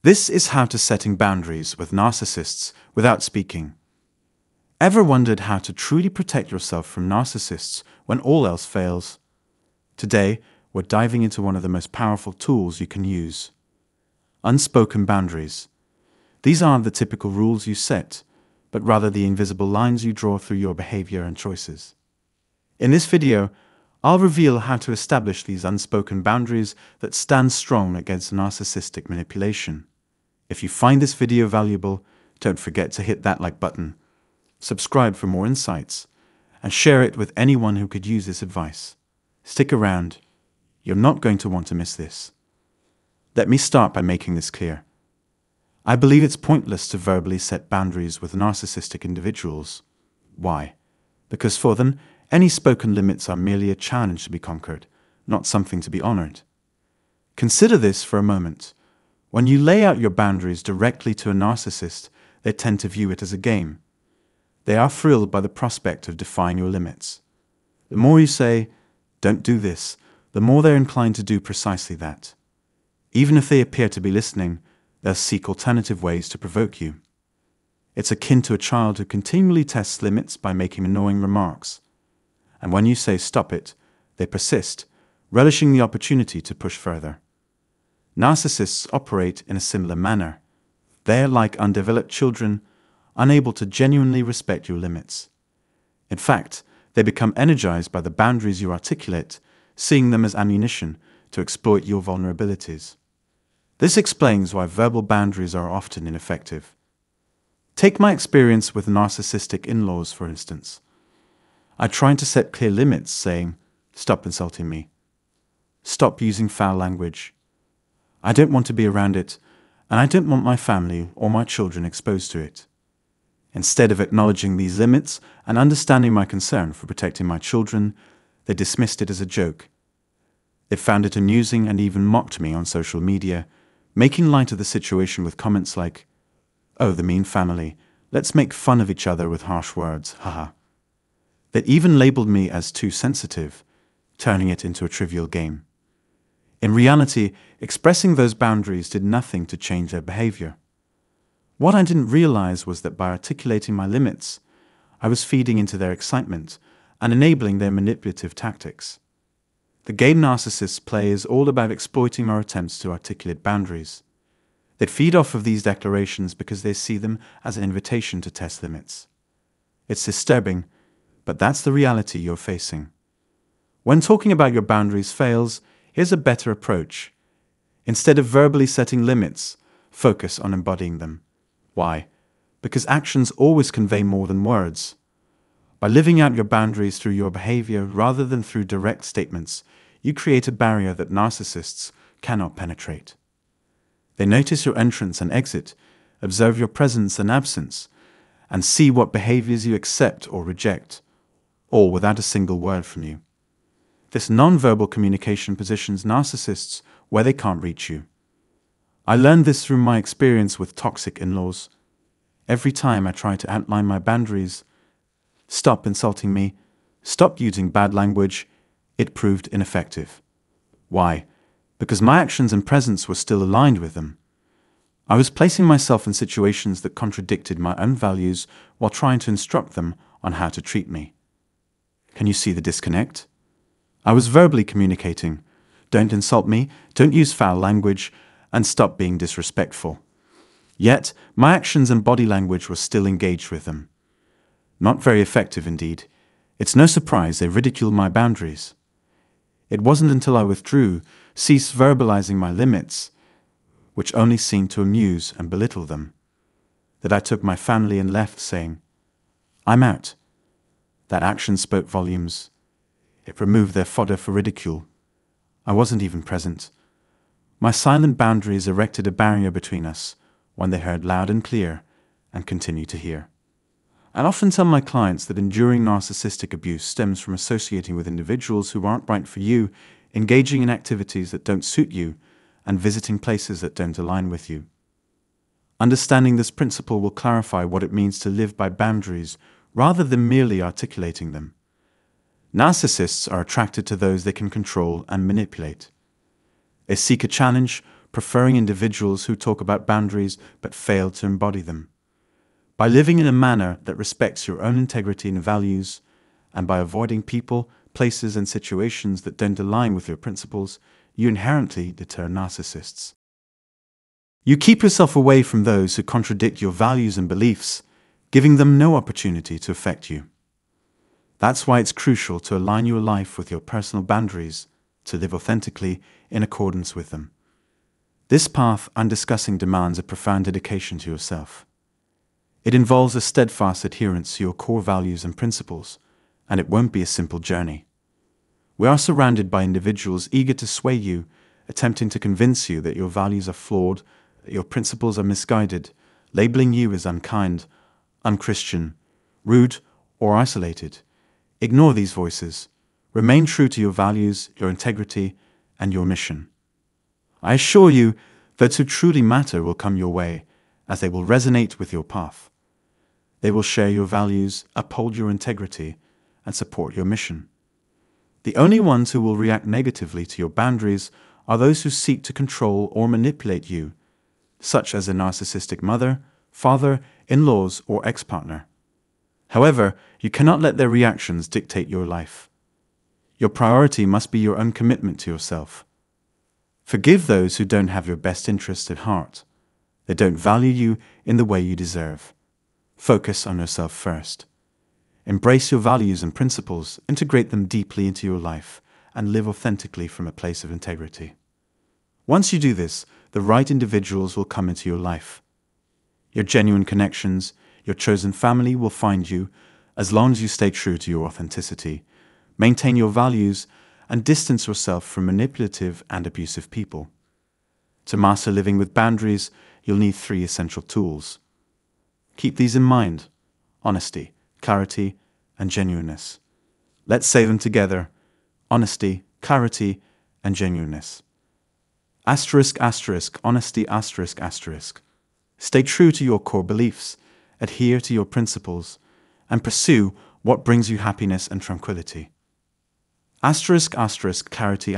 This is how to setting boundaries with narcissists without speaking. Ever wondered how to truly protect yourself from narcissists when all else fails? Today, we're diving into one of the most powerful tools you can use. Unspoken boundaries. These aren't the typical rules you set, but rather the invisible lines you draw through your behavior and choices. In this video, I'll reveal how to establish these unspoken boundaries that stand strong against narcissistic manipulation. If you find this video valuable, don't forget to hit that like button, subscribe for more insights, and share it with anyone who could use this advice. Stick around, you're not going to want to miss this. Let me start by making this clear. I believe it's pointless to verbally set boundaries with narcissistic individuals. Why? Because for them, any spoken limits are merely a challenge to be conquered, not something to be honored. Consider this for a moment. When you lay out your boundaries directly to a narcissist, they tend to view it as a game. They are thrilled by the prospect of defying your limits. The more you say, "Don't do this," the more they're inclined to do precisely that. Even if they appear to be listening, they'll seek alternative ways to provoke you. It's akin to a child who continually tests limits by making annoying remarks. And when you say stop it, they persist, relishing the opportunity to push further. Narcissists operate in a similar manner. They are like undeveloped children, unable to genuinely respect your limits. In fact, they become energized by the boundaries you articulate, seeing them as ammunition to exploit your vulnerabilities. This explains why verbal boundaries are often ineffective. Take my experience with narcissistic in-laws, for instance. I tried to set clear limits, saying, "Stop insulting me. Stop using foul language. I don't want to be around it, and I don't want my family or my children exposed to it." Instead of acknowledging these limits and understanding my concern for protecting my children, they dismissed it as a joke. They found it amusing and even mocked me on social media, making light of the situation with comments like, "Oh, the mean family, let's make fun of each other with harsh words, haha." They even labeled me as too sensitive, turning it into a trivial game. In reality, expressing those boundaries did nothing to change their behavior. What I didn't realize was that by articulating my limits, I was feeding into their excitement and enabling their manipulative tactics. The game narcissists play is all about exploiting our attempts to articulate boundaries. They feed off of these declarations because they see them as an invitation to test limits. It's disturbing, but that's the reality you're facing. When talking about your boundaries fails, here's a better approach. Instead of verbally setting limits, focus on embodying them. Why? Because actions always convey more than words. By living out your boundaries through your behavior rather than through direct statements, you create a barrier that narcissists cannot penetrate. They notice your entrance and exit, observe your presence and absence, and see what behaviors you accept or reject, all without a single word from you. This non-verbal communication positions narcissists where they can't reach you. I learned this through my experience with toxic in-laws. Every time I tried to outline my boundaries, "Stop insulting me, stop using bad language," it proved ineffective. Why? Because my actions and presence were still aligned with them. I was placing myself in situations that contradicted my own values while trying to instruct them on how to treat me. Can you see the disconnect? I was verbally communicating, "Don't insult me, don't use foul language, and stop being disrespectful." Yet, my actions and body language were still engaged with them. Not very effective indeed. It's no surprise they ridiculed my boundaries. It wasn't until I withdrew, ceased verbalizing my limits, which only seemed to amuse and belittle them, that I took my family and left saying, "I'm out." That action spoke volumes. It removed their fodder for ridicule. I wasn't even present. My silent boundaries erected a barrier between us, one they heard loud and clear and continue to hear. I often tell my clients that enduring narcissistic abuse stems from associating with individuals who aren't right for you, engaging in activities that don't suit you, and visiting places that don't align with you. Understanding this principle will clarify what it means to live by boundaries rather than merely articulating them. Narcissists are attracted to those they can control and manipulate. They seek a challenge, preferring individuals who talk about boundaries but fail to embody them. By living in a manner that respects your own integrity and values, and by avoiding people, places, and situations that don't align with your principles, you inherently deter narcissists. You keep yourself away from those who contradict your values and beliefs, giving them no opportunity to affect you. That's why it's crucial to align your life with your personal boundaries, to live authentically in accordance with them. This path I'm discussing demands a profound dedication to yourself. It involves a steadfast adherence to your core values and principles, and it won't be a simple journey. We are surrounded by individuals eager to sway you, attempting to convince you that your values are flawed, that your principles are misguided, labeling you as unkind, unchristian, rude, or isolated. Ignore these voices. Remain true to your values, your integrity, and your mission. I assure you, those who truly matter will come your way, as they will resonate with your path. They will share your values, uphold your integrity, and support your mission. The only ones who will react negatively to your boundaries are those who seek to control or manipulate you, such as a narcissistic mother, father, in-laws, or ex-partner. However, you cannot let their reactions dictate your life. Your priority must be your own commitment to yourself. Forgive those who don't have your best interests at heart. They don't value you in the way you deserve. Focus on yourself first. Embrace your values and principles, integrate them deeply into your life, and live authentically from a place of integrity. Once you do this, the right individuals will come into your life. Your genuine connections, your chosen family will find you, as long as you stay true to your authenticity, maintain your values, and distance yourself from manipulative and abusive people. To master living with boundaries, you'll need 3 essential tools. Keep these in mind: honesty, clarity, and genuineness. Let's say them together: honesty, clarity, and genuineness. Honesty, Stay true to your core beliefs, adhere to your principles, and pursue what brings you happiness and tranquility. Clarity,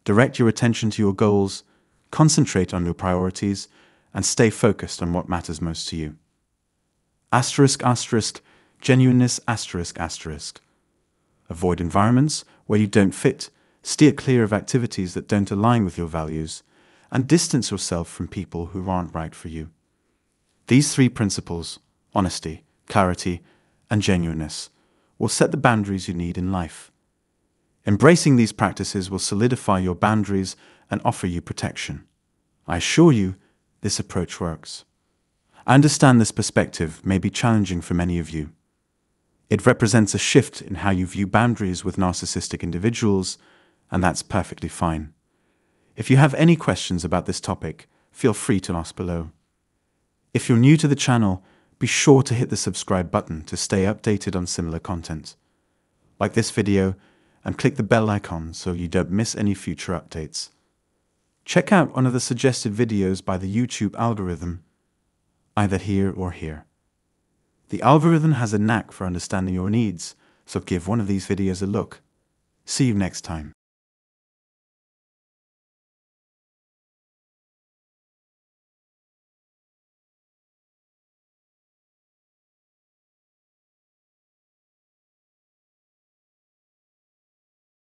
Direct your attention to your goals, concentrate on your priorities, and stay focused on what matters most to you. Genuineness, Avoid environments where you don't fit, steer clear of activities that don't align with your values, and distance yourself from people who aren't right for you. These 3 principles, honesty, clarity, and genuineness, will set the boundaries you need in life. Embracing these practices will solidify your boundaries and offer you protection. I assure you, this approach works. I understand this perspective may be challenging for many of you. It represents a shift in how you view boundaries with narcissistic individuals, and that's perfectly fine. If you have any questions about this topic, feel free to ask below. If you're new to the channel, be sure to hit the subscribe button to stay updated on similar content. Like this video and click the bell icon so you don't miss any future updates. Check out one of the suggested videos by the YouTube algorithm, either here or here. The algorithm has a knack for understanding your needs, so give one of these videos a look. See you next time.